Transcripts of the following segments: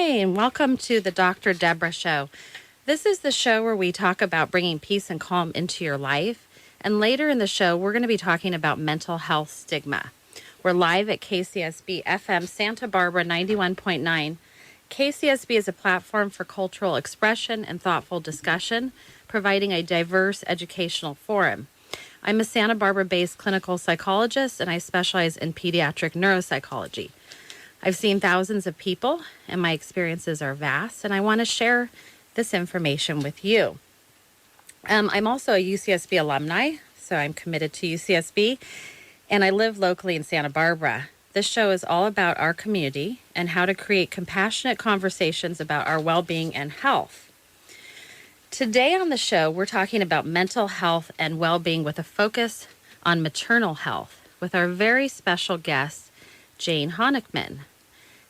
and welcome to the Dr. Deborah Show. This is the show where we talk about bringing peace and calm into your life. And later in the show, we're going to be talking about mental health stigma. We're live at KCSB FM Santa Barbara 91.9. KCSB is a platform for cultural expression and thoughtful discussion, providing a diverse educational forum. I'm a Santa Barbara-based clinical psychologist, and I specialize in pediatric neuropsychology. I've seen thousands of people, and my experiences are vast, and I want to share this information with you. I'm also a UCSB alumni, so I'm committed to UCSB, and I live locally in Santa Barbara. This show is all about our community and how to create compassionate conversations about our well-being and health. Today on the show, we're talking about mental health and well-being with a focus on maternal health with our very special guest, Jane Honikman.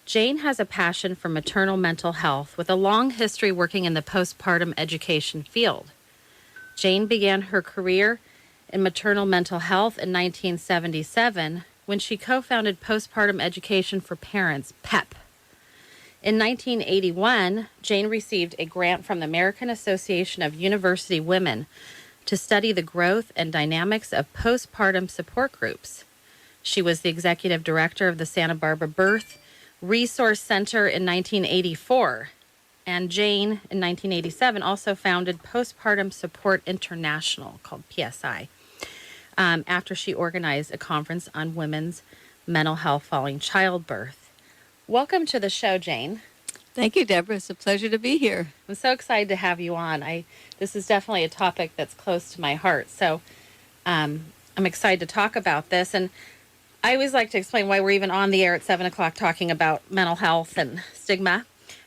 Jane has a passion for maternal mental health with a long history working in the postpartum education field. Jane began her career in maternal mental health in 1977 when she co-founded Postpartum Education for Parents, PEP. In 1981, Jane received a grant from the American Association of University Women to study the growth and dynamics of postpartum support groups. She was the executive director of the Santa Barbara Birth Resource Center in 1984, and Jane, in 1987, also founded Postpartum Support International, called PSI, after she organized a conference on women's mental health following childbirth. Welcome to the show, Jane. Thank you, Deborah. It's a pleasure to be here. I'm so excited to have you on. This is definitely a topic that's close to my heart, so I'm excited to talk about this. And I always like to explain why we're even on the air at 7 o'clock talking about mental health and stigma.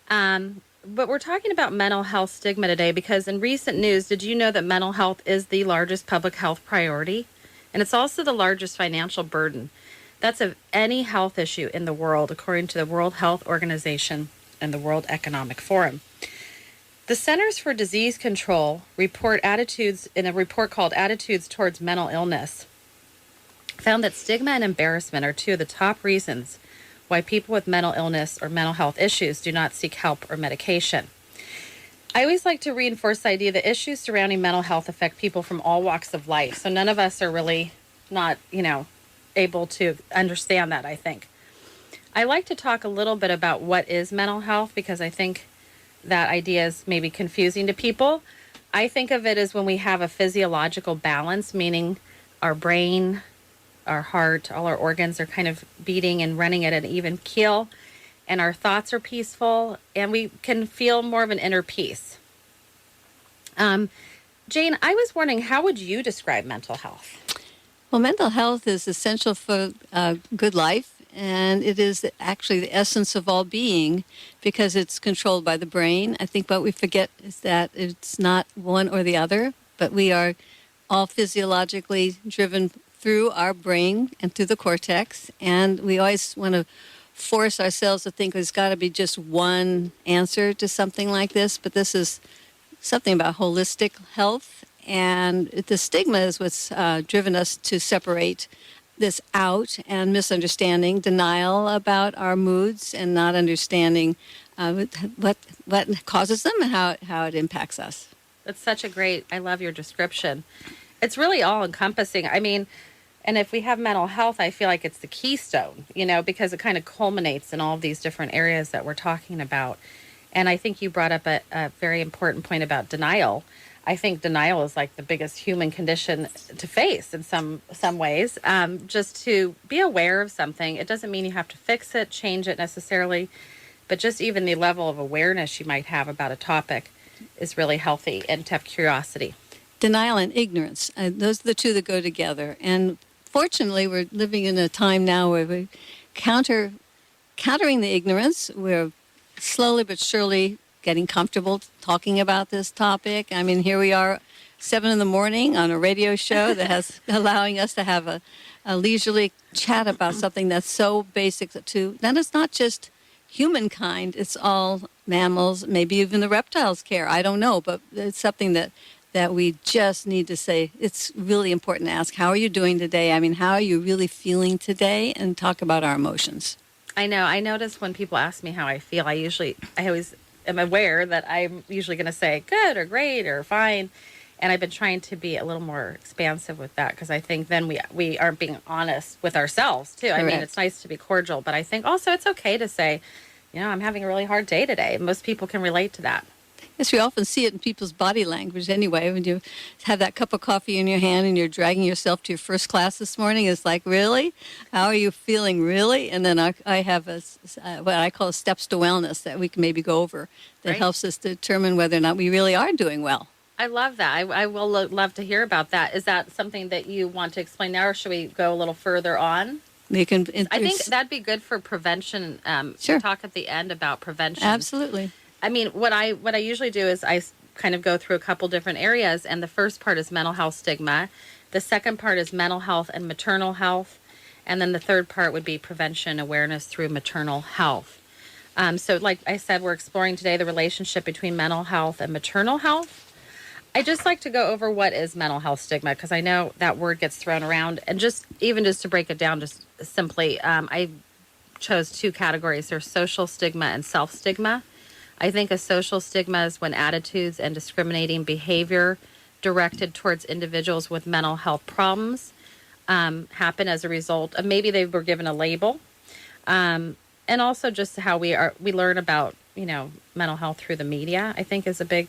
But we're talking about mental health stigma today because in recent news, did you know that mental health is the largest public health priority? And it's also the largest financial burden. That's of any health issue in the world, according to the World Health Organization and the World Economic Forum. The Centers for Disease Control report attitudes in a report called Attitudes Towards Mental Illness, found that stigma and embarrassment are two of the top reasons why people with mental illness or mental health issues do not seek help or medication. I always like to reinforce the idea that issues surrounding mental health affect people from all walks of life. So none of us are really not, able to understand that, I think. I like to talk a little bit about what is mental health because I think that idea is maybe confusing to people. I think of it as when we have a physiological balance, meaning our brain, our heart, all our organs are kind of beating and running at an even keel, and our thoughts are peaceful, and we can feel more of an inner peace. Jane, I was wondering, how would you describe mental health? Well, mental health is essential for good life, and it is actually the essence of all being because it's controlled by the brain. I think what we forget is that it's not one or the other, but we are all physiologically driven through our brain and through the cortex, and we always want to force ourselves to think there's got to be just one answer to something like this, but this is something about holistic health, and the stigma is what's driven us to separate this out, and misunderstanding, denial about our moods, and not understanding what causes them and how it impacts us. That's such a great, I love your description. It's really all encompassing. I mean, and if we have mental health, I feel like it's the keystone, because it kind of culminates in all of these different areas that we're talking about. And I think you brought up a very important point about denial. I think denial is like the biggest human condition to face in some ways. Just to be aware of something, it doesn't mean you have to fix it, change it necessarily, but just even the level of awareness you might have about a topic is really healthy, and to have curiosity. Denial and ignorance, those are the two that go together. And fortunately, we're living in a time now where we're countering the ignorance. We're slowly but surely getting comfortable talking about this topic. I mean, here we are, 7 in the morning on a radio show that has allowing us to have a leisurely chat about something that's so basic to, that it's not just humankind, it's all mammals, maybe even the reptiles care. I don't know, but it's something that we just need to say. It's really important to ask, how are you doing today? I mean, how are you really feeling today? And talk about our emotions. I know. I notice when people ask me how I feel, I always am aware that I'm usually going to say good or great or fine. And I've been trying to be a little more expansive with that because I think then we aren't being honest with ourselves too. I mean, it's Correct. nice to be cordial, but I think also it's okay to say, I'm having a really hard day today. Most people can relate to that. Yes, we often see it in people's body language anyway. When you have that cup of coffee in your hand and you're dragging yourself to your first class this morning, it's like, really? How are you feeling, really? And then I have what I call steps to wellness that we can maybe go over that Right. helps us determine whether or not we really are doing well. I love that. I will love to hear about that. Is that something that you want to explain now, or should we go a little further on? We can. I think that'd be good for prevention. Sure. Talk at the end about prevention. Absolutely. I mean, what I usually do is I kind of go through a couple different areas, and the first part is mental health stigma. The second part is mental health and maternal health, and then the third part would be prevention awareness through maternal health. So, like I said, we're exploring today the relationship between mental health and maternal health. I just like to go over what is mental health stigma because I know that word gets thrown around, and just to break it down, just simply, I chose two categories: there's social stigma and self stigma. I think a social stigma is when attitudes and discriminating behavior directed towards individuals with mental health problems happen as a result of maybe they were given a label, and also just how we learn about mental health through the media. I think is a big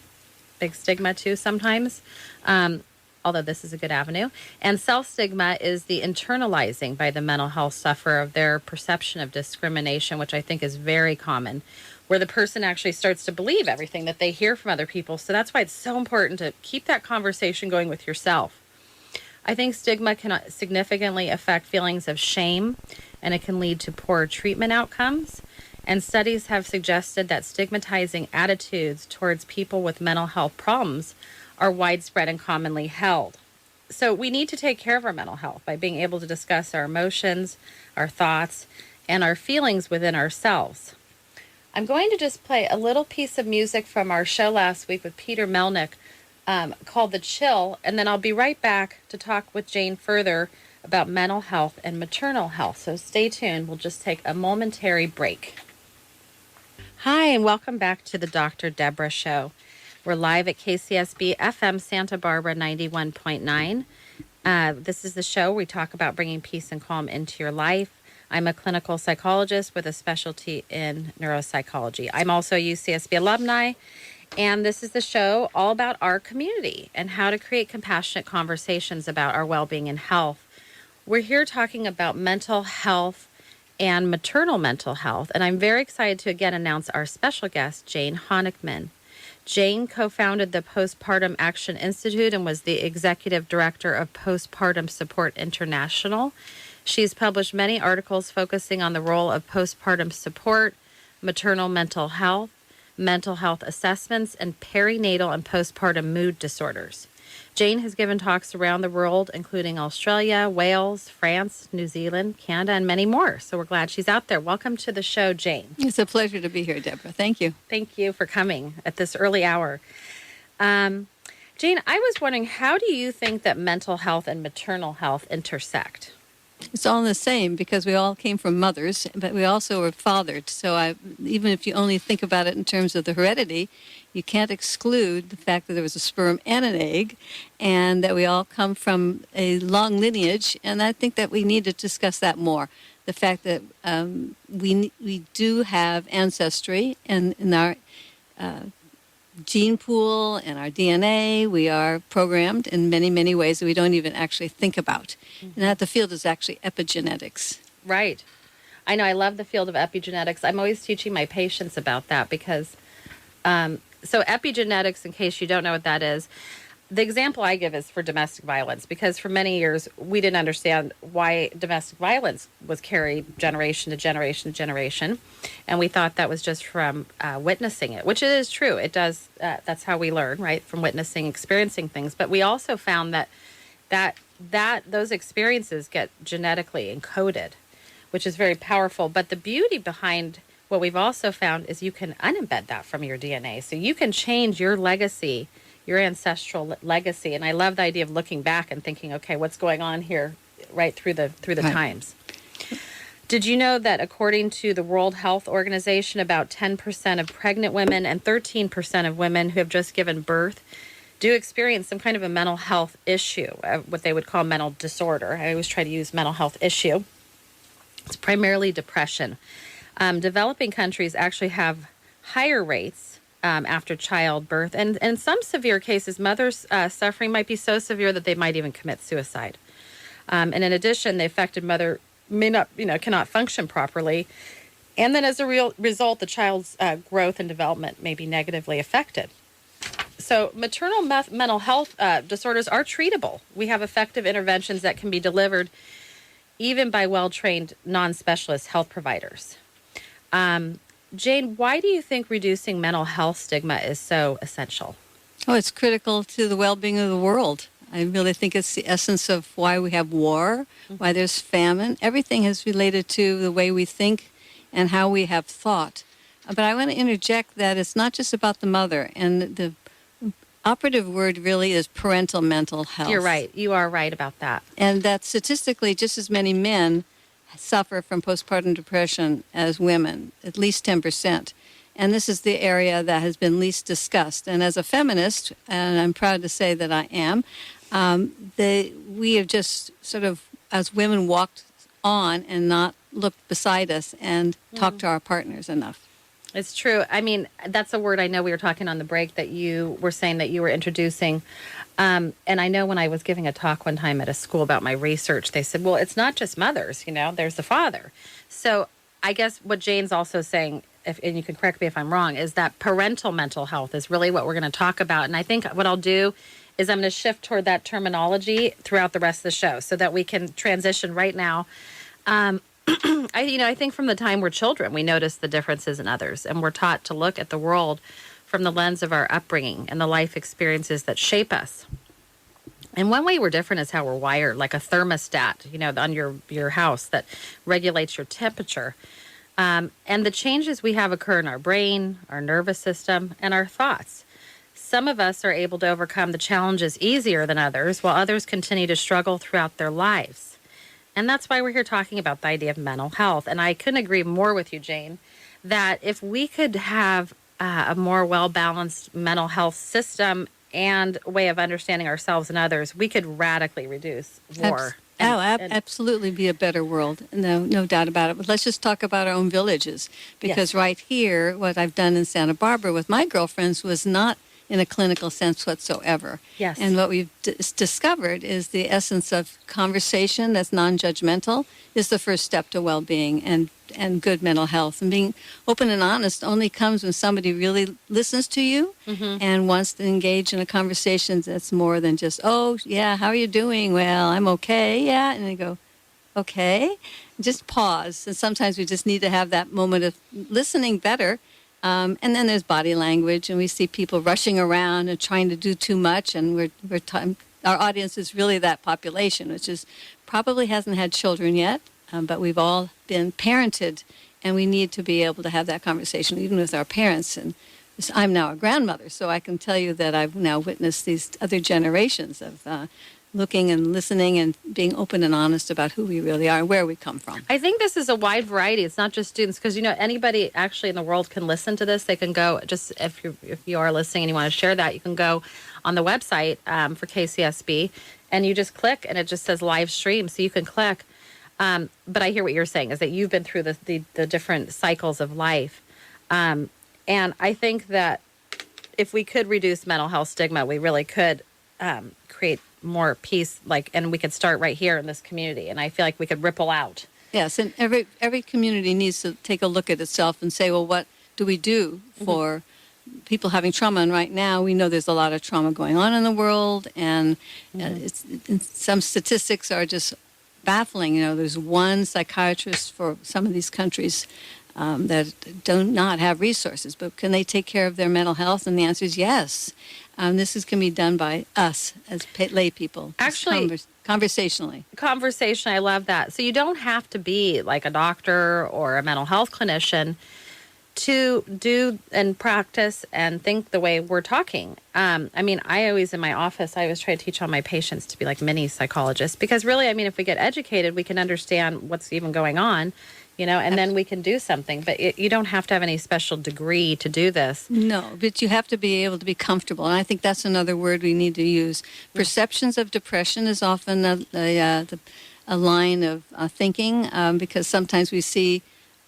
stigma too sometimes. Although this is a good avenue. And self-stigma is the internalizing by the mental health sufferer of their perception of discrimination, which I think is very common, where the person actually starts to believe everything that they hear from other people. So that's why it's so important to keep that conversation going with yourself. I think stigma can significantly affect feelings of shame, and it can lead to poor treatment outcomes. And studies have suggested that stigmatizing attitudes towards people with mental health problems are widespread and commonly held. So we need to take care of our mental health by being able to discuss our emotions, our thoughts, and our feelings within ourselves. I'm going to just play a little piece of music from our show last week with Peter Melnick called The Chill, and then I'll be right back to talk with Jane further about mental health and maternal health. So stay tuned. We'll just take a momentary break. Hi, and welcome back to the Dr. Deborah Show. We're live at KCSB FM Santa Barbara 91.9. This is the show where we talk about bringing peace and calm into your life. I'm a clinical psychologist with a specialty in neuropsychology. I'm also a UCSB alumni, and this is the show all about our community and how to create compassionate conversations about our well-being and health. We're here talking about mental health and maternal mental health, and I'm very excited to again announce our special guest, Jane Honikman. Jane co-founded the Postpartum Action Institute and was the executive director of Postpartum Support International. She's published many articles focusing on the role of postpartum support, maternal mental health assessments, and perinatal and postpartum mood disorders. Jane has given talks around the world, including Australia, Wales, France, New Zealand, Canada, and many more. So we're glad she's out there. Welcome to the show, Jane. It's a pleasure to be here, Deborah. Thank you. Thank you for coming at this early hour. Jane, I was wondering, how do you think that mental health and maternal health intersect? It's all the same because we all came from mothers, but we also were fathered. So even if you only think about it in terms of the heredity, you can't exclude the fact that there was a sperm and an egg and that we all come from a long lineage. And I think that we need to discuss that more. The fact that we do have ancestry in our gene pool and our DNA. We are programmed in many, many ways that we don't even actually think about. And that the field is actually epigenetics. Right. I know. I love the field of epigenetics. I'm always teaching my patients about that because, so epigenetics, in case you don't know what that is, the example I give is for domestic violence, because for many years we didn't understand why domestic violence was carried generation to generation to generation. And we thought that was just from witnessing it, which it is true. It does. That's how we learn, right? From witnessing, experiencing things. But we also found that those experiences get genetically encoded, which is very powerful. But the beauty behind what we've also found is you can unembed that from your DNA. So you can change your legacy, your ancestral legacy. And I love the idea of looking back and thinking, okay, what's going on here right through the Right. times. Did you know that according to the World Health Organization, about 10% of pregnant women and 13% of women who have just given birth do experience some kind of a mental health issue, what they would call mental disorder. I always try to use mental health issue. It's primarily depression. Developing countries actually have higher rates after childbirth. And in some severe cases, mothers' suffering might be so severe that they might even commit suicide. And in addition, the affected mother may not, cannot function properly. And then as a result, the child's growth and development may be negatively affected. So maternal mental health disorders are treatable. We have effective interventions that can be delivered even by well-trained non-specialist health providers. Jane, why do you think reducing mental health stigma is so essential? Oh, it's critical to the well-being of the world. I really think it's the essence of why we have war, why there's famine. Everything is related to the way we think and how we have thought. But I want to interject that it's not just about the mother. And the operative word really is parental mental health. You're right. You are right about that. And that statistically, just as many men suffer from postpartum depression as women, at least 10%. And this is the area that has been least discussed. And as a feminist, and I'm proud to say that I am, we have just sort of, as women, walked on and not looked beside us and talked to our partners enough. It's true. I mean, that's a word I know we were talking on the break that you were saying that you were introducing. And I know when I was giving a talk one time at a school about my research, they said, well, it's not just mothers, there's the father. So I guess what Jane's also saying, and you can correct me if I'm wrong, is that parental mental health is really what we're going to talk about. And I think what I'll do is I'm going to shift toward that terminology throughout the rest of the show so that we can transition right now. I think from the time we're children, we notice the differences in others, and we're taught to look at the world from the lens of our upbringing and the life experiences that shape us. And one way we're different is how we're wired, like a thermostat, on your house that regulates your temperature. And the changes we have occur in our brain, our nervous system, and our thoughts. Some of us are able to overcome the challenges easier than others, while others continue to struggle throughout their lives. And that's why we're here talking about the idea of mental health. And I couldn't agree more with you, Jane, that if we could have a more well-balanced mental health system and way of understanding ourselves and others, we could radically reduce war. Absolutely be a better world. No doubt about it. But let's just talk about our own villages. Because right here, what I've done in Santa Barbara with my girlfriends was not in a clinical sense whatsoever. Yes. And what we've discovered is the essence of conversation that's non-judgmental is the first step to well-being and good mental health. And being open and honest only comes when somebody really listens to you and wants to engage in a conversation that's more than just, oh, yeah, how are you doing? Well, I'm okay, yeah. And they go, okay. Just pause. And sometimes we just need to have that moment of listening better. And then there's body language, and we see people rushing around and trying to do too much, and our audience is really that population, which is probably hasn't had children yet, but we've all been parented, and we need to be able to have that conversation even with our parents. And I'm now a grandmother, so I can tell you that I've now witnessed these other generations of looking and listening and being open and honest about who we really are and where we come from. I think this is a wide variety. It's not just students, because anybody actually in the world can listen to this. They can go, just if you are listening and you want to share that, you can go on the website for KCSB and you just click and it just says live stream, so you can click. But I hear what you're saying is that you've been through the different cycles of life, and I think that if we could reduce mental health stigma, we really could create more peace, and we could start right here in this community, and I feel like we could ripple out. Yes, and every community needs to take a look at itself and say, well, what do we do for people having trauma? And right now, we know there's a lot of trauma going on in the world, and some statistics are just baffling. There's one psychiatrist for some of these countries that do not have resources, but can they take care of their mental health? And the answer is yes. This can be done by us as lay people. Actually, conversationally. Conversation, I love that. So you don't have to be like a doctor or a mental health clinician to do and practice and think the way we're talking. I mean, I always, in my office, I always try to teach all my patients to be like mini psychologists, because really, I mean, if we get educated, we can understand what's even going on, and then we can do something. But you don't have to have any special degree to do this. No, but you have to be able to be comfortable. And I think that's another word we need to use. Perceptions of depression is often a line of thinking, because sometimes we see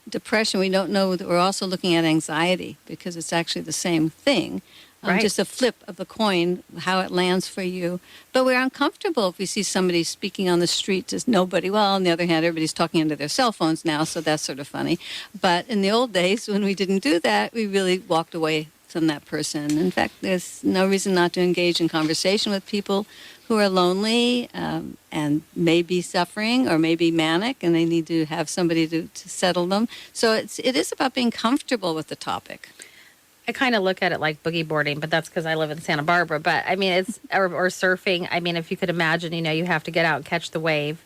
depression, we don't know that we're also looking at anxiety, because it's actually the same thing. Right. Just a flip of the coin, how it lands for you. But we're uncomfortable if we see somebody speaking on the street to nobody. Well, on the other hand, everybody's talking into their cell phones now, so that's sort of funny. But in the old days, when we didn't do that, we really walked away from that person. In fact, there's no reason not to engage in conversation with people who are lonely and may be suffering or may be manic, and they need to have somebody to settle them. So it is about being comfortable with the topic. I kind of look at it like boogie boarding, but that's because I live in Santa Barbara. But I mean, it's or surfing. I mean, if you could imagine, you have to get out and catch the wave,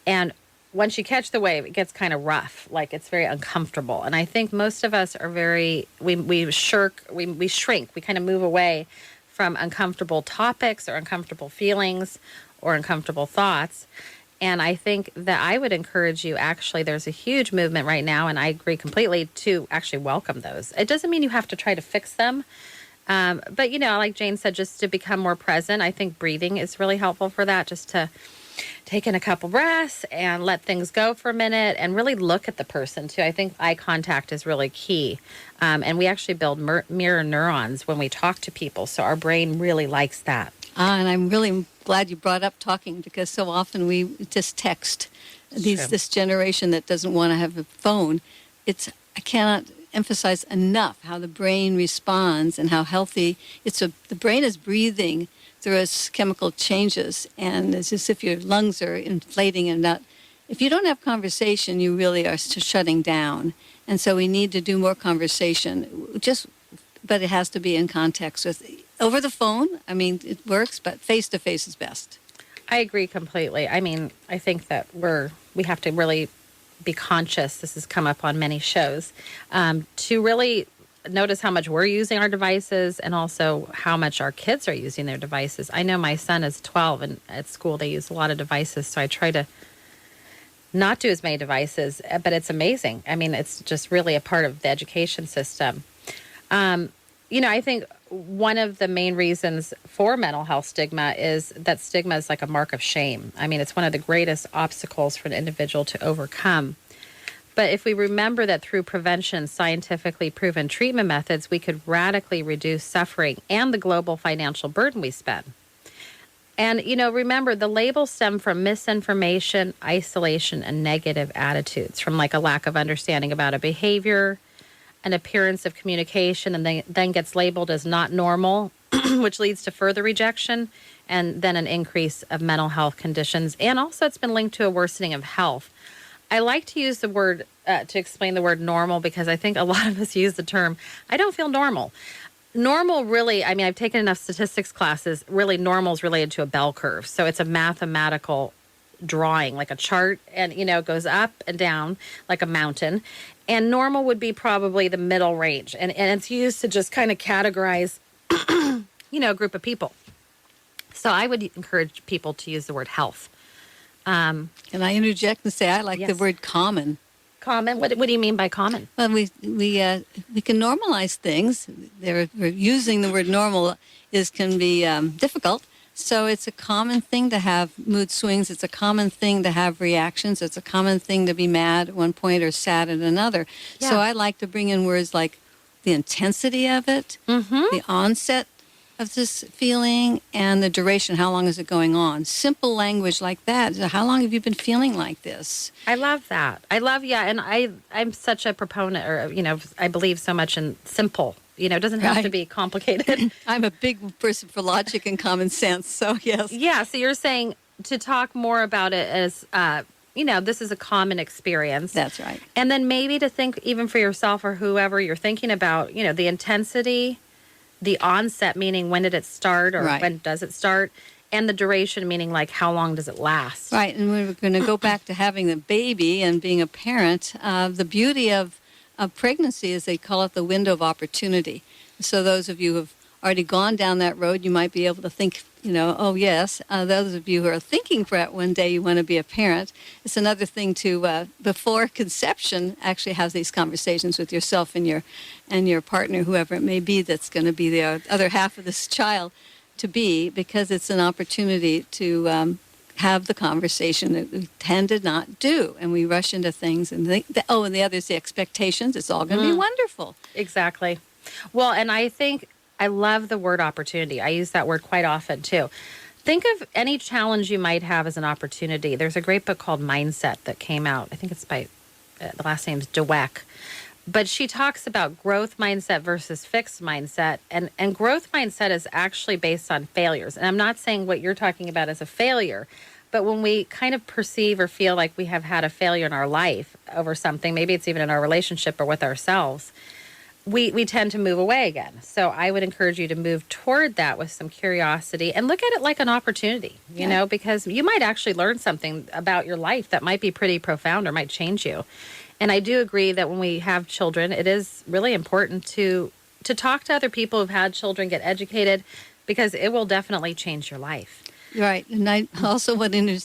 and once you catch the wave, it gets kind of rough. Like, it's very uncomfortable. And I think most of us are we shrink, we kind of move away from uncomfortable topics or uncomfortable feelings or uncomfortable thoughts. And I think that I would encourage you, actually, there's a huge movement right now, and I agree completely, to actually welcome those. It doesn't mean you have to try to fix them. But, like Jane said, just to become more present. I think breathing is really helpful for that, just to take in a couple breaths and let things go for a minute and really look at the person, too. I think eye contact is really key. And we actually build mirror neurons when we talk to people, so our brain really likes that. And I'm really glad you brought up talking, because so often we just text. This generation that doesn't want to have a phone. I cannot emphasize enough how the brain responds and how healthy the brain is breathing through its chemical changes, and it's as if your lungs are inflating and not. If you don't have conversation, you really are shutting down. And so we need to do more conversation. But it has to be in context with over the phone. I mean, it works, but face to face is best. I agree completely. I mean, I think that we have to really be conscious. This has come up on many shows, to really notice how much we're using our devices and also how much our kids are using their devices. I know my son is 12, and at school they use a lot of devices, so I try to not do as many devices, but it's amazing. I mean, it's just really a part of the education system. I think one of the main reasons for mental health stigma is that stigma is like a mark of shame. I mean, it's one of the greatest obstacles for an individual to overcome. But if we remember that through prevention, scientifically proven treatment methods, we could radically reduce suffering and the global financial burden we spend. And, remember, the labels stem from misinformation, isolation, and negative attitudes, from like a lack of understanding about a behavior, an appearance of communication, and then gets labeled as not normal, which leads to further rejection, and then an increase of mental health conditions. And also it's been linked to a worsening of health. I like to use the word, to explain the word normal, because I think a lot of us use the term, I don't feel normal. Normal really, I mean, I've taken enough statistics classes, really normal is related to a bell curve. So it's a mathematical drawing, like a chart, and, it goes up and down like a mountain. And normal would be probably the middle range. And it's used to just kind of categorize, a group of people. So I would encourage people to use the word health. Can I interject and say I like the word common? Common? What do you mean by common? Well, we can normalize things. We're using the word normal can be difficult. So it's a common thing to have mood swings. It's a common thing to have reactions. It's a common thing to be mad at one point or sad at another. Yeah. So I like to bring in words like the intensity of it, the onset of this feeling, and the duration. How long is it going on? Simple language like that. How long have you been feeling like this? I love that. And I'm such a proponent, or, I believe so much in simple. It doesn't have to be complicated. I'm a big person for logic and common sense, so yes. Yeah, so you're saying to talk more about it as, this is a common experience. That's right. And then maybe to think even for yourself or whoever you're thinking about, the intensity, the onset, meaning when did it start or when does it start, and the duration, meaning like how long does it last. Right, and we're going to go back to having the baby and being a parent. The beauty of pregnancy is they call it the window of opportunity. So those of you who have already gone down that road, you might be able to think, oh yes. Those of you who are thinking for one day you want to be a parent, it's another thing to, before conception, actually have these conversations with yourself and your partner, whoever it may be that's going to be the other half of this child to be, because it's an opportunity to have the conversation that we tend to not do, and we rush into things and think that, and the other is the expectations. It's all going to be wonderful. Exactly. Well, and I think I love the word opportunity. I use that word quite often too. Think of any challenge you might have as an opportunity. There's a great book called Mindset that came out. I think it's by, the last name's Dweck. But she talks about growth mindset versus fixed mindset. And growth mindset is actually based on failures. And I'm not saying what you're talking about is a failure. But when we kind of perceive or feel like we have had a failure in our life over something, maybe it's even in our relationship or with ourselves, we tend to move away again. So I would encourage you to move toward that with some curiosity and look at it like an opportunity, you know, because you might actually learn something about your life that might be pretty profound or might change you. And I do agree that when we have children, it is really important to talk to other people who've had children, get educated, because it will definitely change your life. Right. And I also want to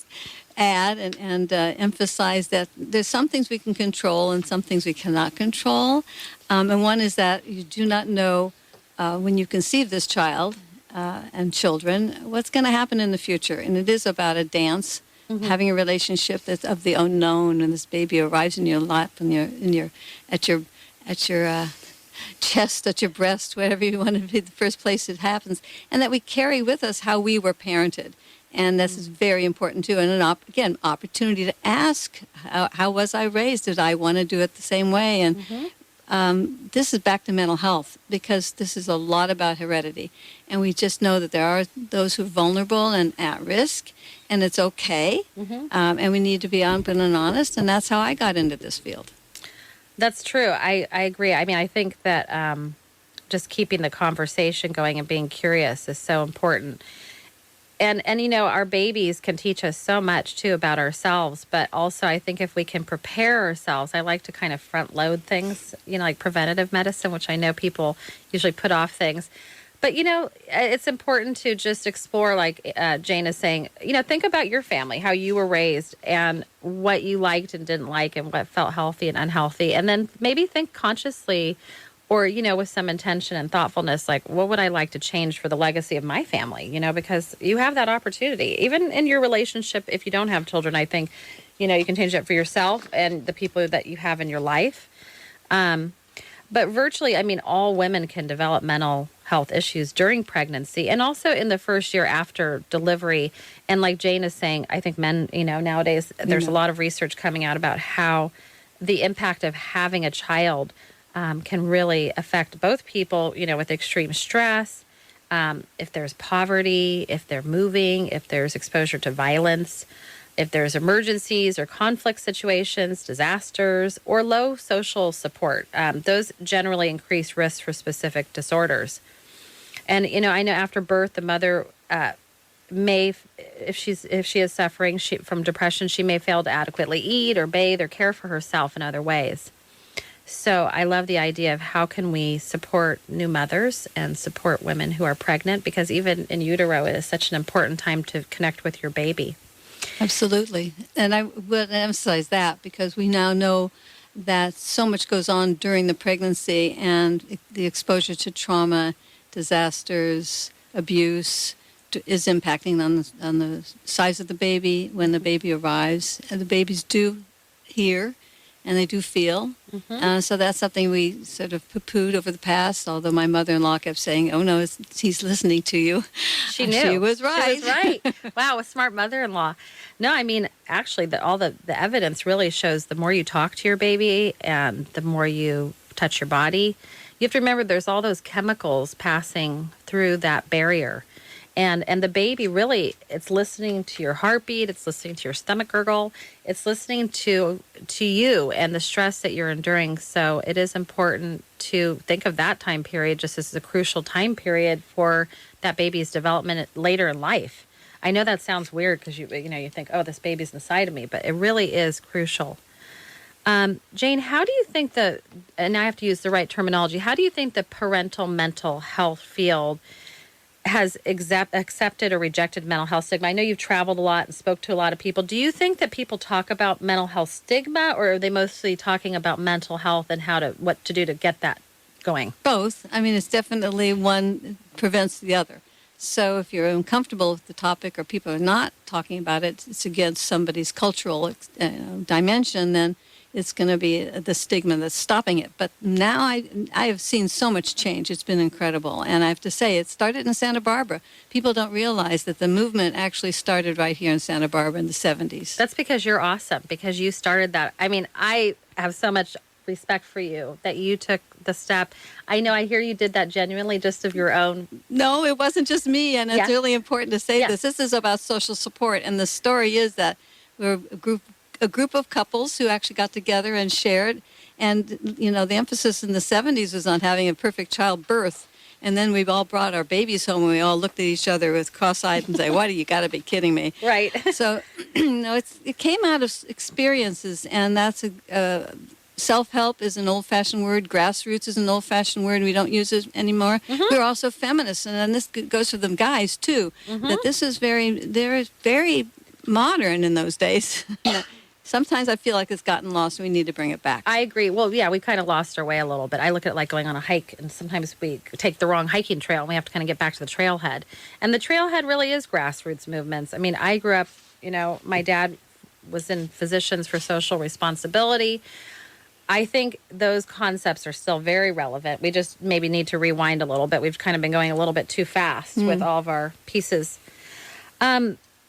add and emphasize that there's some things we can control and some things we cannot control. And one is that you do not know when you conceive this child and children what's going to happen in the future. And it is about a dance. Having a relationship that's of the unknown, and this baby arrives in your lap, and at your chest, at your breast, whatever you want to be, the first place it happens, and that we carry with us how we were parented, and this is very important too. And again, opportunity to ask, how was I raised? Did I want to do it the same way? And this is back to mental health, because this is a lot about heredity, and we just know that there are those who are vulnerable and at risk. And it's okay, and we need to be open and honest, and that's how I got into this field. That's true. I agree. I mean, I think that just keeping the conversation going and being curious is so important. And our babies can teach us so much, too, about ourselves. But also, I think if we can prepare ourselves, I like to kind of front load things, like preventative medicine, which I know people usually put off things. But, it's important to just explore, like Jane is saying, think about your family, how you were raised and what you liked and didn't like and what felt healthy and unhealthy. And then maybe think consciously or, with some intention and thoughtfulness, like, what would I like to change for the legacy of my family? Because you have that opportunity. Even in your relationship, if you don't have children, I think, you can change it for yourself and the people that you have in your life. But virtually, all women can develop mental health issues during pregnancy and also in the first year after delivery. And like Jane is saying, I think men, nowadays, there's a lot of research coming out about how the impact of having a child can really affect both people, with extreme stress, if there's poverty, if they're moving, if there's exposure to violence, if there's emergencies or conflict situations, disasters, or low social support. Those generally increase risks for specific disorders. And, I know after birth, the mother may, if she is suffering from depression, she may fail to adequately eat or bathe or care for herself in other ways. So I love the idea of how can we support new mothers and support women who are pregnant, because even in utero, it is such an important time to connect with your baby. Absolutely. And I would emphasize that because we now know that so much goes on during the pregnancy, and the exposure to trauma, disasters, abuse is impacting on the size of the baby when the baby arrives. And the babies do hear and they do feel. So that's something we sort of poo-pooed over the past, although my mother-in-law kept saying, oh, no, he's listening to you. She knew. She was right. She was right. Wow, a smart mother-in-law. No, actually, all the evidence really shows the more you talk to your baby and the more you touch your body, you have to remember there's all those chemicals passing through that barrier. And the baby really, it's listening to your heartbeat, it's listening to your stomach gurgle, it's listening to you and the stress that you're enduring. So it is important to think of that time period just as a crucial time period for that baby's development later in life. I know that sounds weird because you think, oh, this baby's inside of me, but it really is crucial. Jane, how do you think and I have to use the right terminology, how do you think the parental mental health field has accepted or rejected mental health stigma? I know you've traveled a lot and spoke to a lot of people. Do you think that people talk about mental health stigma, or are they mostly talking about mental health and what to do to get that going? Both. I mean, it's definitely one prevents the other. So if you're uncomfortable with the topic or people are not talking about it, it's against somebody's cultural dimension, then it's going to be the stigma that's stopping it. But now I have seen so much change. It's been incredible. And I have to say, it started in Santa Barbara. People don't realize that the movement actually started right here in Santa Barbara in the 70s. That's because you're awesome, because you started that. I mean, I have so much respect for you that you took the step. I hear you did that genuinely just of your own. No, it wasn't just me. And it's really important to say Yeah. this. This is about social support. And the story is that we're a group of couples who actually got together and shared. And, the emphasis in the 70s was on having a perfect childbirth. And then we've all brought our babies home and we all looked at each other with cross-eyed and say, what, you got to be kidding me. Right. So, it came out of experiences, and that's self-help is an old-fashioned word. Grassroots is an old-fashioned word. We don't use it anymore. Mm-hmm. We're also feminists, and then this goes for them guys, too, that this is they're very modern in those days. Sometimes I feel like it's gotten lost and we need to bring it back. I agree. Well, yeah, we've kind of lost our way a little bit. I look at it like going on a hike, and sometimes we take the wrong hiking trail and we have to kind of get back to the trailhead. And the trailhead really is grassroots movements. I mean, I grew up, my dad was in Physicians for Social Responsibility. I think those concepts are still very relevant. We just maybe need to rewind a little bit. We've kind of been going a little bit too fast with all of our pieces.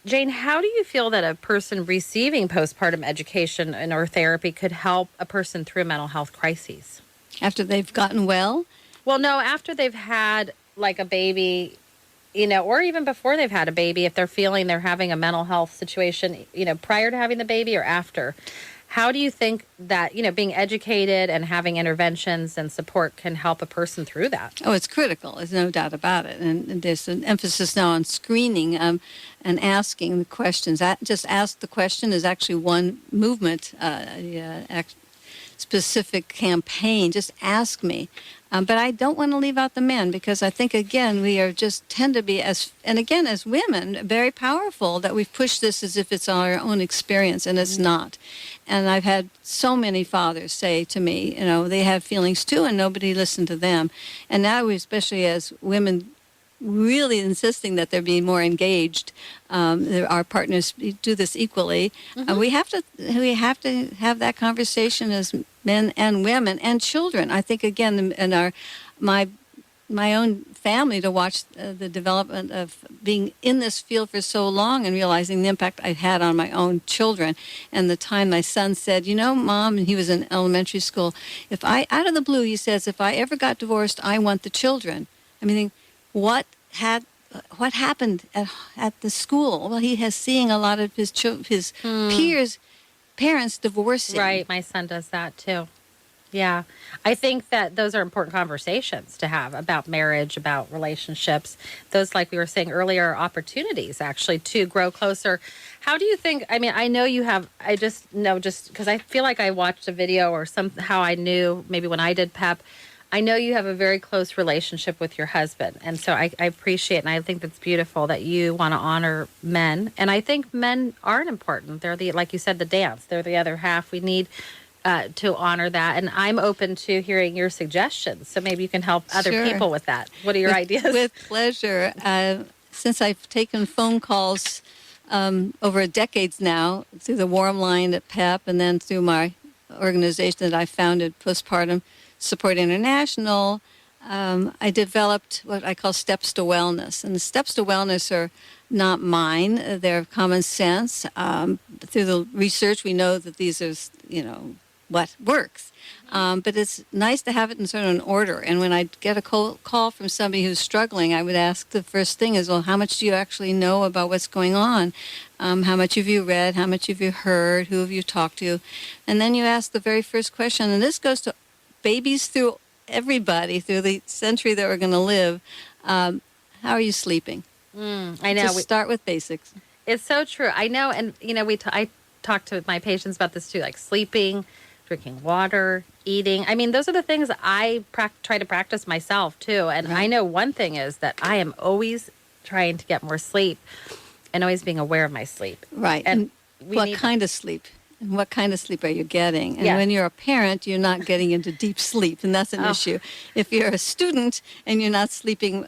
Jane, how do you feel that a person receiving postpartum education or therapy could help a person through mental health crises? After they've gotten well? Well, no, after they've had like a baby, or even before they've had a baby, if they're feeling they're having a mental health situation, prior to having the baby or after. How do you think that, being educated and having interventions and support can help a person through that? Oh, it's critical. There's no doubt about it. And there's an emphasis now on screening and asking the questions. Just ask the question is actually one movement, specific campaign. Just ask me. But I don't want to leave out the men, because I think, again, we are tend to be, as women, very powerful, that we've pushed this as if it's our own experience, and it's not. And I've had so many fathers say to me, they have feelings too, and nobody listened to them. And now, especially as women really insisting that they're being more engaged, our partners do this equally. We have to have that conversation as men and women and children. I think, again, in my own family, to watch the development of being in this field for so long and realizing the impact I had on my own children. And the time my son said, Mom, and he was in elementary school, out of the blue, he says, if I ever got divorced, I want the children. I mean, what happened at the school? Well, he has seeing a lot of his peers, parents divorcing. Right, my son does that too. Yeah, I think that those are important conversations to have about marriage, about relationships. Those, like we were saying earlier, are opportunities actually to grow closer. How do you think, I know you have, I just know, just because I feel like I watched a video or somehow I knew maybe when I did PEP, I know you have a very close relationship with your husband. And so I appreciate, and I think that's beautiful that you want to honor men. And I think men aren't important. They're like you said, the dance. They're the other half. We need to honor that. And I'm open to hearing your suggestions. So maybe you can help other people with that. What are your ideas? With pleasure. Since I've taken phone calls over decades now, through the Warm Line at PEP and then through my organization that I founded, Postpartum Support International, I developed what I call steps to wellness. And the steps to wellness are not mine. They're common sense. Through the research, we know that these are, what works. But it's nice to have it in sort of an order. And when I get a call from somebody who's struggling, I would ask, the first thing is, well, how much do you actually know about what's going on? How much have you read? How much have you heard? Who have you talked to? And then you ask the very first question, and this goes to babies through everybody, through the century that we're going to live. How are you sleeping? I know. Just start with basics. It's so true. I know. And, I talk to my patients about this too, like sleeping, drinking water, eating. I mean, those are the things that I try to practice myself too. And I know one thing is that I am always trying to get more sleep and always being aware of my sleep. Right. And what kind of sleep? And what kind of sleep are you getting? And Yes. when you're a parent, you're not getting into deep sleep, and that's an issue. If you're a student and you're not sleeping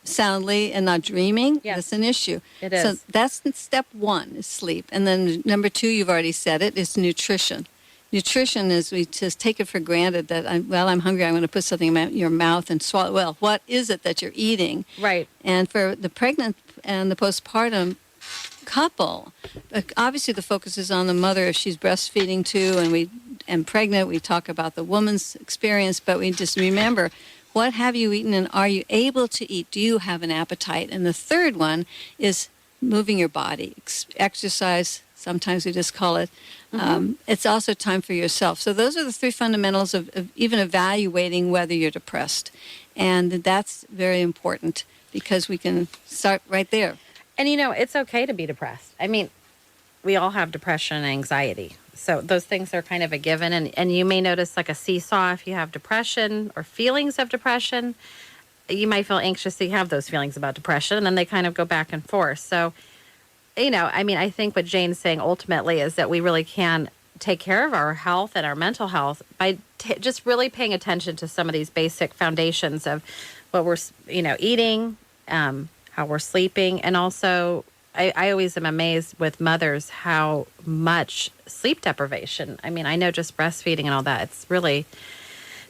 soundly and not dreaming, that's an issue. It is. So that's step one, is sleep. And then number two, you've already said it, is nutrition. Nutrition is we just take it for granted that, I'm hungry, I'm going to put something in your mouth and swallow. Well, what is it that you're eating? Right. And for the pregnant and the postpartum couple, obviously the focus is on the mother if she's breastfeeding too, and pregnant. We talk about the woman's experience, but we just remember, what have you eaten and are you able to eat? Do you have an appetite? And the third one is moving your body, exercise. Sometimes we just call it. It's also time for yourself. So those are the three fundamentals of even evaluating whether you're depressed, and that's very important because we can start right there. And, it's okay to be depressed. I mean, we all have depression and anxiety. So those things are kind of a given. And you may notice like a seesaw if you have depression or feelings of depression. You might feel anxious that you have those feelings about depression, and then they kind of go back and forth. So, I think what Jane's saying ultimately is that we really can take care of our health and our mental health by just really paying attention to some of these basic foundations of what we're, eating, how we're sleeping. And also, I always am amazed with mothers how much sleep deprivation. I mean, I know just breastfeeding and all that, it's really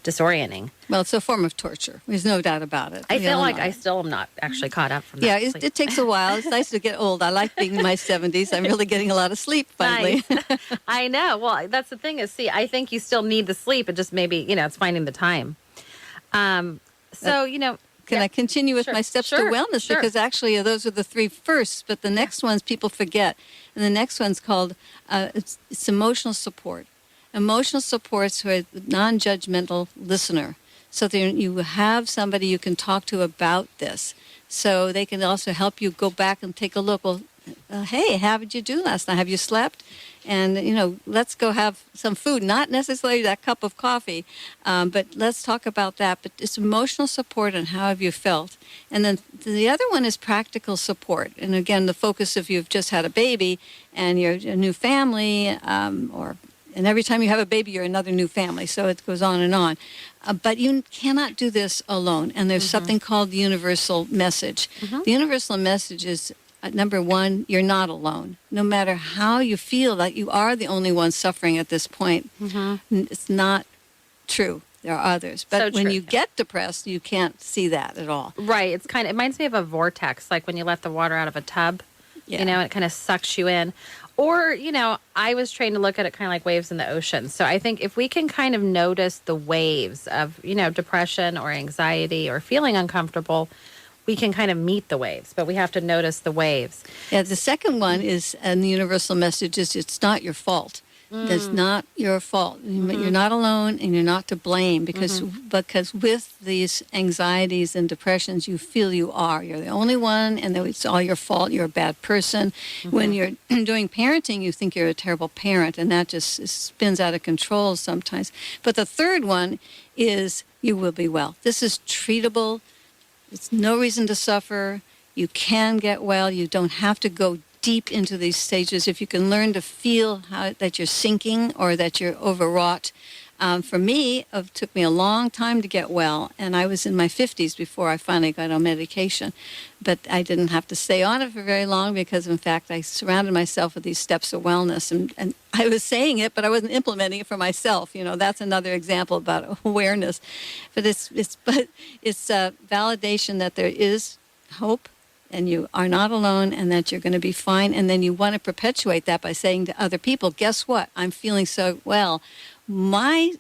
disorienting. Well, it's a form of torture. There's no doubt about it. I feel like I still am not actually caught up from that. Yeah, it takes a while. It's nice to get old. I like being in my 70s. I'm really getting a lot of sleep finally. Nice. I know. Well, that's the thing is, I think you still need the sleep. It just maybe, it's finding the time. Can I continue with my steps to wellness? Sure. Because actually those are the three first, but the next ones people forget. And the next one's called, it's emotional support. Emotional support's who are a non-judgmental listener. So that you have somebody you can talk to about this. So they can also help you go back and take a look. Well, hey, how did you do last night? Have you slept? And, let's go have some food. Not necessarily that cup of coffee, but let's talk about that. But it's emotional support and how have you felt. And then the other one is practical support. And again, the focus if you've just had a baby and you're a new family, and every time you have a baby, you're another new family. So it goes on and on. But you cannot do this alone. And there's something called the universal message. The universal message is, number one, you're not alone. No matter how you feel that you are the only one suffering at this point, it's not true. There are others. But when you get depressed, you can't see that at all. Right. It reminds me of a vortex, like when you let the water out of a tub, it kind of sucks you in. Or, I was trained to look at it kind of like waves in the ocean. So I think if we can kind of notice the waves of, depression or anxiety or feeling uncomfortable, we can kind of meet the waves, but we have to notice the waves. Yeah, the second one is, and the universal message is, it's not your fault. It's not your fault. You're not alone, and you're not to blame because with these anxieties and depressions, you feel you are. You're the only one, and it's all your fault. You're a bad person. When you're doing parenting, you think you're a terrible parent, and that just spins out of control sometimes. But the third one is you will be well. This is treatable. It's no reason to suffer. You can get well. You don't have to go deep into these stages. If you can learn to feel that you're sinking or that you're overwrought. For me, it took me a long time to get well, and I was in my 50s before I finally got on medication. But I didn't have to stay on it for very long because, in fact, I surrounded myself with these steps of wellness, and I was saying it, but I wasn't implementing it for myself. That's another example about awareness. But it's validation that there is hope, and you are not alone, and that you're going to be fine. And then you want to perpetuate that by saying to other people, guess what? I'm feeling so well. My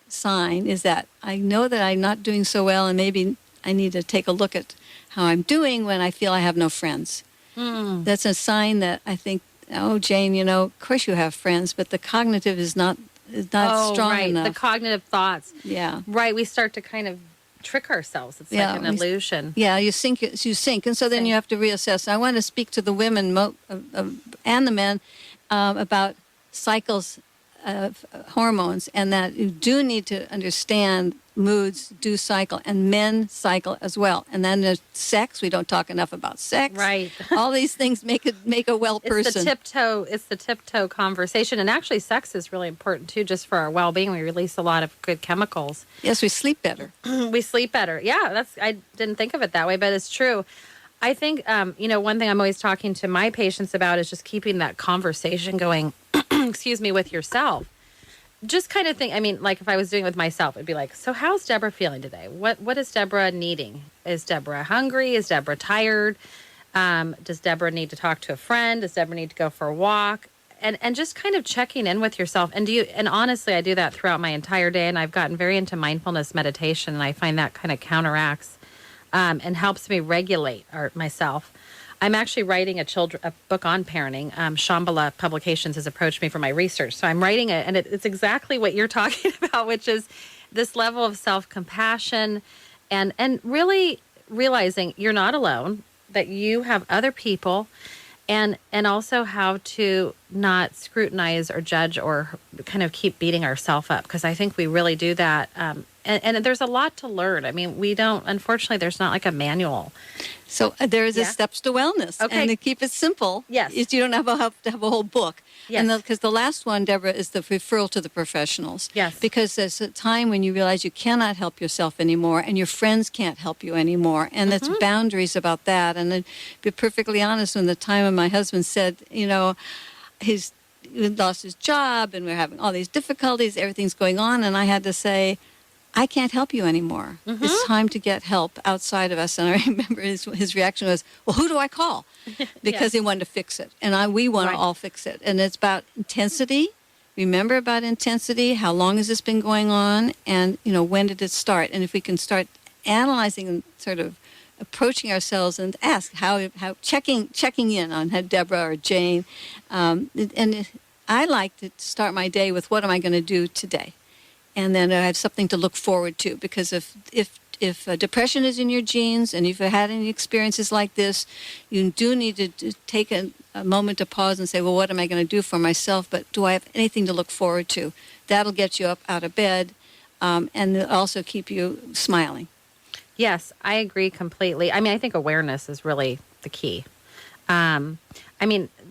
sign is that I know that I'm not doing so well, and maybe I need to take a look at how I'm doing when I feel I have no friends. That's a sign that I think, oh, Jane, of course you have friends, but the cognitive is not strong enough. The cognitive thoughts. Yeah. Right. We start to kind of trick ourselves. It's like an illusion. Yeah, you sink, and so then you have to reassess. I want to speak to the women and the men about cycles hormones, and that you do need to understand moods do cycle, and men cycle as well. And then there's sex. We don't talk enough about sex. Right. All these things make a well person. It's the tiptoe conversation. And actually, sex is really important, too, just for our well-being. We release a lot of good chemicals. Yes, we sleep better. We sleep better. Yeah, I didn't think of it that way, but it's true. I think, one thing I'm always talking to my patients about is just keeping that conversation going, with yourself. Just kind of think, like if I was doing it with myself, it'd be like, so how's Deborah feeling today? What is Deborah needing? Is Deborah hungry? Is Deborah tired? Does Deborah need to talk to a friend? Does Deborah need to go for a walk? And just kind of checking in with yourself. And honestly, I do that throughout my entire day. And I've gotten very into mindfulness meditation. And I find that kind of counteracts and helps me regulate myself. I'm actually writing a book on parenting. Shambhala Publications has approached me for my research. So I'm writing it, and it's exactly what you're talking about, which is this level of self-compassion and really realizing you're not alone, that you have other people, and also how to not scrutinize or judge or kind of keep beating ourselves up, because I think we really do that. And there's a lot to learn. Unfortunately, there's not like a manual. So there is a steps to wellness. Okay. And to keep it simple, yes, is you don't have to have a whole book. Yes. And because the last one, Deborah, is the referral to the professionals. Yes. Because there's a time when you realize you cannot help yourself anymore, and your friends can't help you anymore. And there's boundaries about that. And to be perfectly honest, when the time when my husband said, he lost his job, and we're having all these difficulties, everything's going on, and I had to say, I can't help you anymore. It's time to get help outside of us. And I remember his reaction was, well, who do I call? Because he wanted to fix it. And we want to all fix it. And it's about intensity. Remember about intensity. How long has this been going on? And, when did it start? And if we can start analyzing and sort of approaching ourselves and ask how checking in on Deborah or Jane. And I like to start my day with, what am I going to do today? And then I have something to look forward to, because if depression is in your genes, and if you've had any experiences like this, you do need to take a moment to pause and say, well, what am I going to do for myself? But do I have anything to look forward to? That'll get you up out of bed, and also keep you smiling. Yes, I agree completely. I think awareness is really the key.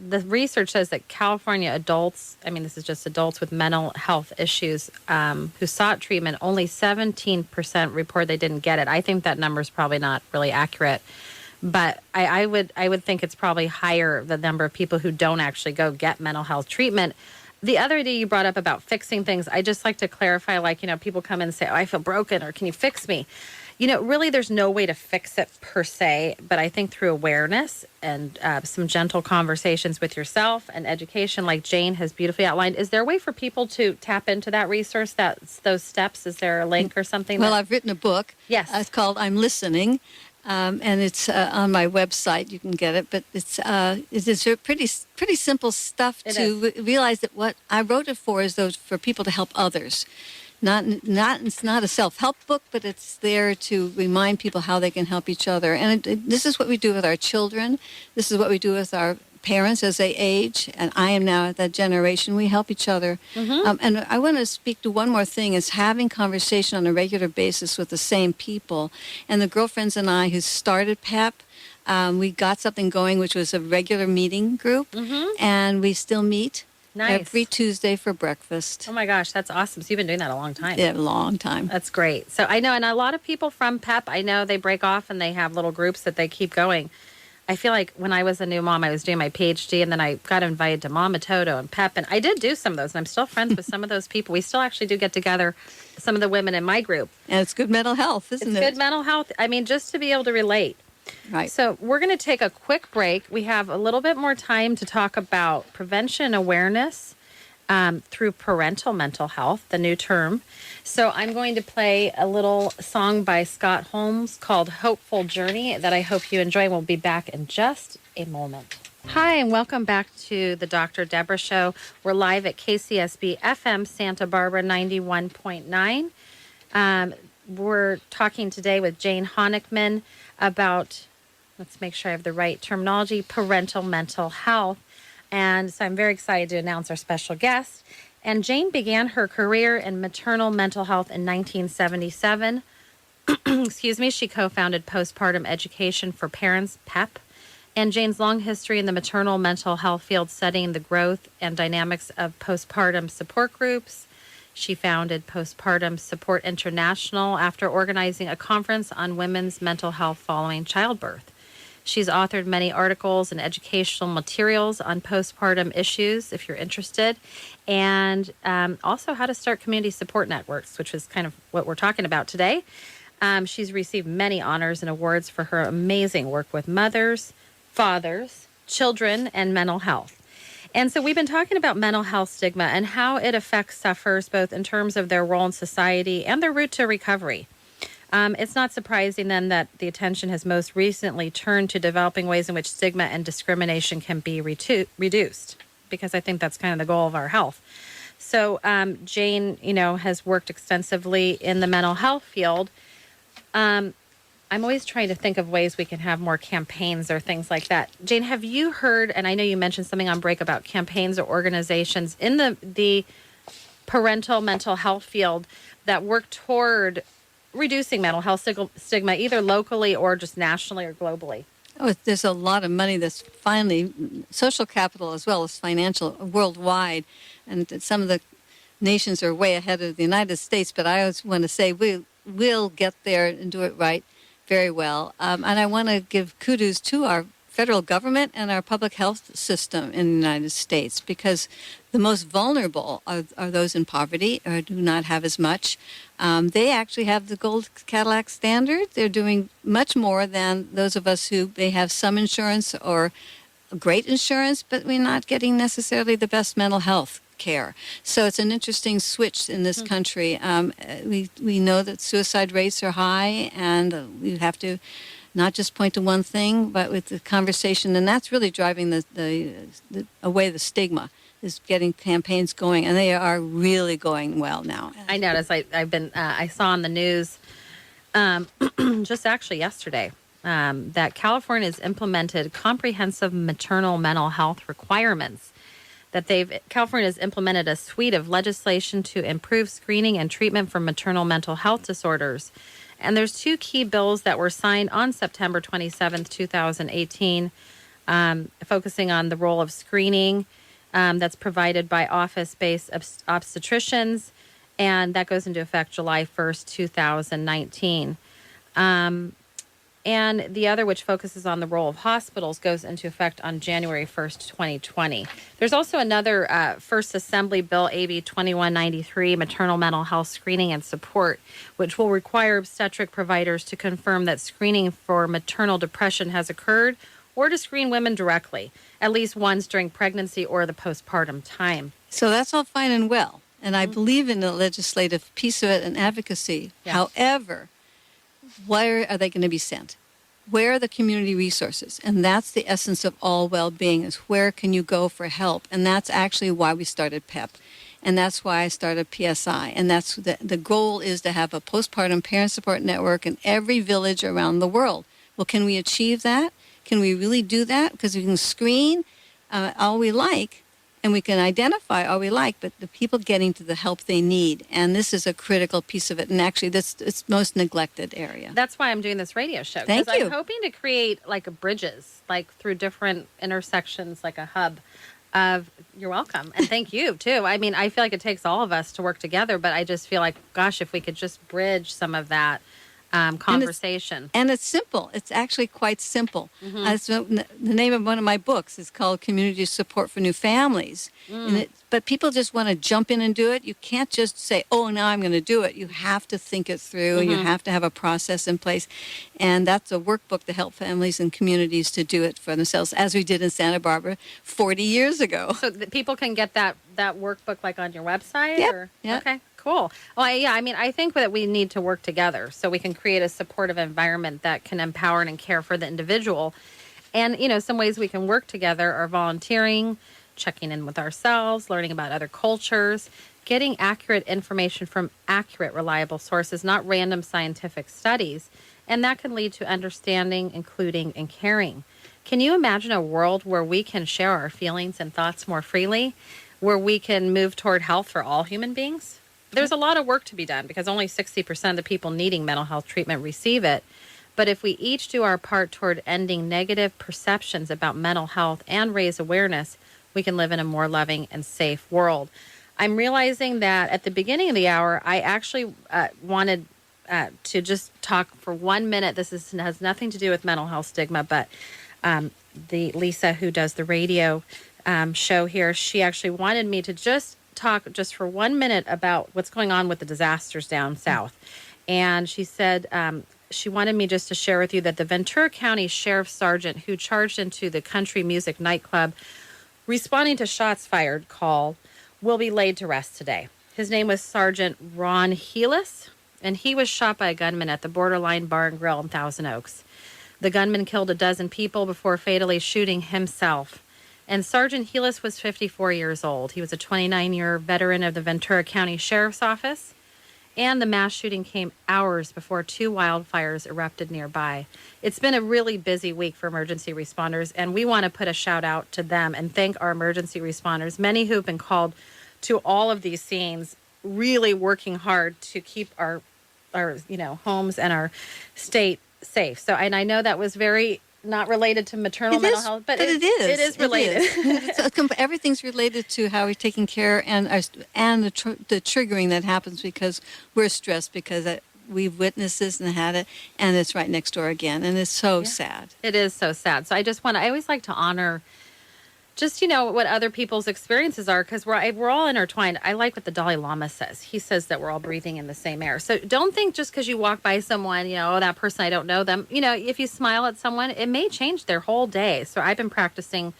The research says that California adults, this is just adults with mental health issues who sought treatment, only 17% report they didn't get it. I think that number is probably not really accurate, but I would think it's probably higher, the number of people who don't actually go get mental health treatment. The other idea you brought up about fixing things, I just like to clarify, people come in and say, oh, I feel broken, or can you fix me? Really, there's no way to fix it per se, but I think through awareness and some gentle conversations with yourself and education, like Jane has beautifully outlined. Is there a way for people to tap into that resource, those steps? Is there a link or something? Well, I've written a book. Yes. It's called I'm Listening, and it's on my website. You can get it, but it's pretty simple stuff realize that what I wrote it for is for people to help others. It's not a self-help book, but it's there to remind people how they can help each other. And this is what we do with our children. This is what we do with our parents as they age. And I am now at that generation. We help each other. And I want to speak to one more thing, is having conversation on a regular basis with the same people. And the girlfriends and I who started PEP, we got something going, which was a regular meeting group. And we still meet. Nice. Every Tuesday for breakfast. Oh my gosh, that's awesome. So you've been doing that a long time. Yeah, a long time. That's great. So I know, and a lot of people from PEP, I know they break off and they have little groups that they keep going. I feel like when I was a new mom, I was doing my PhD, and then I got invited to Mama Toto and PEP, and I did do some of those, and I'm still friends with some of those people. We still actually do get together, some of the women in my group. And it's good mental health, isn't it? It's good mental health. Just to be able to relate. Right. So we're going to take a quick break. We have a little bit more time to talk about prevention and awareness through parental mental health, the new term. So I'm going to play a little song by Scott Holmes called Hopeful Journey that I hope you enjoy. We'll be back in just a moment. Hi, and welcome back to the Dr. Deborah Show. We're live at KCSB FM Santa Barbara 91.9. We're talking today with Jane Honikman about, let's make sure I have the right terminology, parental mental health. And so I'm very excited to announce our special guest. And Jane began her career in maternal mental health in 1977. Excuse me. She co-founded Postpartum Education for Parents, PEP, and Jane's long history in the maternal mental health field studying the growth and dynamics of postpartum support groups. She founded Postpartum Support International after organizing a conference on women's mental health following childbirth. She's authored many articles and educational materials on postpartum issues, if you're interested, and also how to start community support networks, which is kind of what we're talking about today. She's received many honors and awards for her amazing work with mothers, fathers, children, and mental health. And so we've been talking about mental health stigma and how it affects sufferers both in terms of their role in society and their route to recovery. It's not surprising then that the attention has most recently turned to developing ways in which stigma and discrimination can be reduced, because I think that's kind of the goal of our health. So Jane, has worked extensively in the mental health field. I'm always trying to think of ways we can have more campaigns or things like that. Jane, have you heard, and I know you mentioned something on break about campaigns or organizations in the parental mental health field that work toward reducing mental health stigma, either locally or just nationally or globally? Oh, there's a lot of money that's finally social capital as well as financial worldwide. And some of the nations are way ahead of the United States, but I always want to say we'll get there and do it right very well. And I want to give kudos to our federal government and our public health system in the United States, because the most vulnerable are those in poverty or do not have as much. They actually have the gold Cadillac standard. They're doing much more than those of us who may have some insurance or great insurance, but we're not getting necessarily the best mental health care. So it's an interesting switch in this country. We know that suicide rates are high, and we have to not just point to one thing, but with the conversation, and that's really driving away the stigma, is getting campaigns going, and they are really going well now. I noticed. I saw on the news just actually yesterday that California has implemented comprehensive maternal mental health requirements. California has implemented a suite of legislation to improve screening and treatment for maternal mental health disorders. And there's two key bills that were signed on September 27th, 2018, focusing on the role of screening that's provided by office-based obstetricians, and that goes into effect July 1st, 2019. And the other, which focuses on the role of hospitals, goes into effect on January 1st, 2020. There's also another First Assembly Bill, AB 2193, Maternal Mental Health Screening and Support, which will require obstetric providers to confirm that screening for maternal depression has occurred, or to screen women directly, at least once during pregnancy or the postpartum time. So that's all fine and well, and I believe in the legislative piece of it and advocacy. Yeah. However, where are they going to be sent? Where are the community resources? And that's the essence of all well-being, is where can you go for help? And that's actually why we started PEP. And that's why I started PSI. And that's the goal is to have a postpartum parent support network in every village around the world. Well, can we achieve that? Can we really do that? Because we can screen all we like, and we can identify all we like, but the people getting to the help they need. And this is a critical piece of it. And actually, it's most neglected area. That's why I'm doing this radio show. Thank you. I'm hoping to create bridges, through different intersections, like a hub of, you're welcome. And thank you, too. I mean, I feel like it takes all of us to work together, but I just feel like, gosh, if we could just bridge some of that conversation. And it's simple. It's actually quite simple. Mm-hmm. The name of one of my books is called Community Support for New Families. But people just want to jump in and do it. You can't just say, oh, now I'm going to do it. You have to think it through. Mm-hmm. You have to have a process in place. And that's a workbook to help families and communities to do it for themselves, as we did in Santa Barbara 40 years ago. So that people can get that workbook on your website? Yep. Yep. Okay. Cool. Well, I think that we need to work together so we can create a supportive environment that can empower and care for the individual. And, some ways we can work together are volunteering, checking in with ourselves, learning about other cultures, getting accurate information from accurate, reliable sources, not random scientific studies. And that can lead to understanding, including, and caring. Can you imagine a world where we can share our feelings and thoughts more freely? where we can move toward health for all human beings. There's a lot of work to be done because only 60% of the people needing mental health treatment receive it. But if we each do our part toward ending negative perceptions about mental health and raise awareness, we can live in a more loving and safe world. I'm realizing that at the beginning of the hour, I actually wanted to just talk for 1 minute. Has nothing to do with mental health stigma, but the Lisa who does the radio show here, she actually wanted me to just talk just for 1 minute about what's going on with the disasters down south. And she said she wanted me just to share with you that the Ventura County Sheriff's Sergeant who charged into the country music nightclub responding to shots fired call will be laid to rest today. His name was Sergeant Ron Heelis, and he was shot by a gunman at the Borderline Bar and Grill in Thousand Oaks. The gunman killed a dozen people before fatally shooting himself. And Sergeant Heelis was 54 years old. He was a 29-year veteran of the Ventura County Sheriff's Office. And the mass shooting came hours before 2 wildfires erupted nearby. It's been a really busy week for emergency responders, and we want to put a shout out to them and thank our emergency responders, many who've been called to all of these scenes, really working hard to keep our homes and our state safe. So, and I know that was very not related to maternal mental health, but it is. It is related. Everything's related to how we're taking care and the triggering that happens because we're stressed because we've witnessed this and had it, and it's right next door again, and it's so sad. It is so sad. So I always like to honor just, what other people's experiences are, because we're all intertwined. I like what the Dalai Lama says. He says that we're all breathing in the same air. So don't think just because you walk by someone, oh, that person, I don't know them. If you smile at someone, it may change their whole day. So I've been practicing,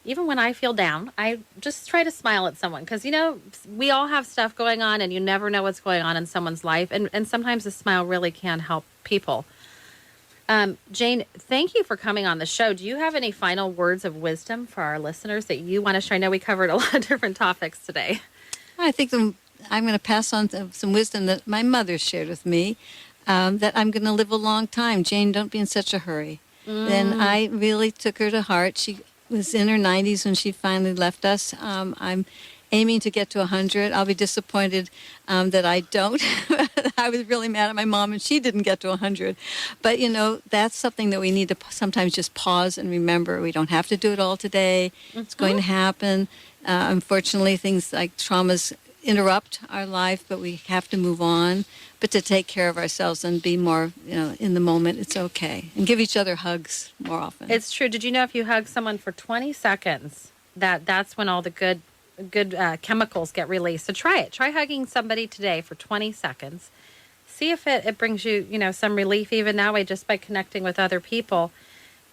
even when I feel down, I just try to smile at someone because, we all have stuff going on and you never know what's going on in someone's life. And sometimes a smile really can help people. Jane, thank you for coming on the show. Do you have any final words of wisdom for our listeners that you want to share? I know we covered a lot of different topics today. I think I'm going to pass on some wisdom that my mother shared with me, that I'm going to live a long time. Jane, don't be in such a hurry. And I really took her to heart. She was in her 90s when she finally left us. I'm aiming to get to 100. I'll be disappointed that I don't. I was really mad at my mom, and she didn't get to 100. But, that's something that we need to sometimes just pause and remember. We don't have to do it all today. It's going to happen. Unfortunately, things like traumas interrupt our life, but we have to move on. But to take care of ourselves and be more, in the moment, it's okay. And give each other hugs more often. It's true. Did you know if you hug someone for 20 seconds, that's when all the good chemicals get released? So try it. Try hugging somebody today for 20 seconds. See if it brings you, some relief even now just by connecting with other people.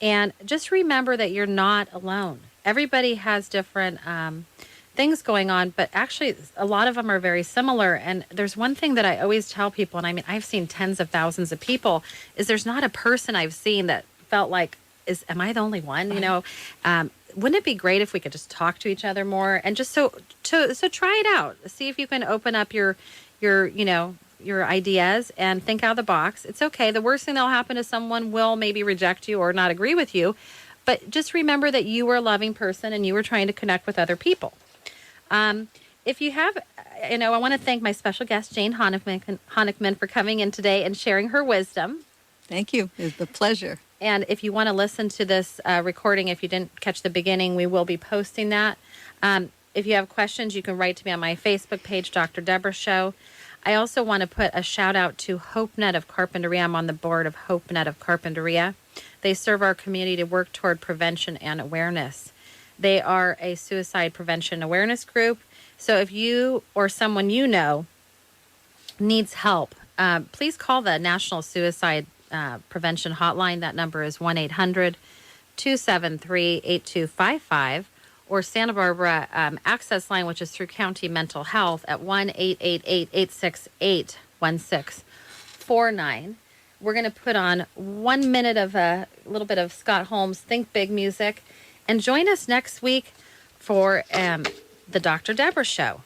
And just remember that you're not alone. Everybody has different things going on, but actually a lot of them are very similar. And there's one thing that I always tell people, and I've seen tens of thousands of people, is there's not a person I've seen that felt like, am I the only one? Wouldn't it be great if we could just talk to each other more and just so try it out. See if you can open up your ideas and think out of the box. It's okay. The worst thing that'll happen is someone will maybe reject you or not agree with you, but just remember that you were a loving person and you were trying to connect with other people. If you have, I want to thank my special guest, Jane Honikman, for coming in today and sharing her wisdom. Thank you. It was a pleasure. And if you want to listen to this recording, if you didn't catch the beginning, we will be posting that. If you have questions, you can write to me on my Facebook page, Dr. Deborah Show. I also want to put a shout out to HopeNet of Carpinteria. I'm on the board of HopeNet of Carpinteria. They serve our community to work toward prevention and awareness. They are a suicide prevention awareness group. So if you or someone needs help, please call the National Suicide Prevention Hotline. That number is 1-800-273-8255, or Santa Barbara Access Line, which is through County Mental Health, at 1-888-868-1649. We're going to put on 1 minute of a little bit of Scott Holmes' Think Big music, and join us next week for the Dr. Deborah Show.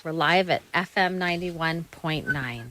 We're live at FM 91.9.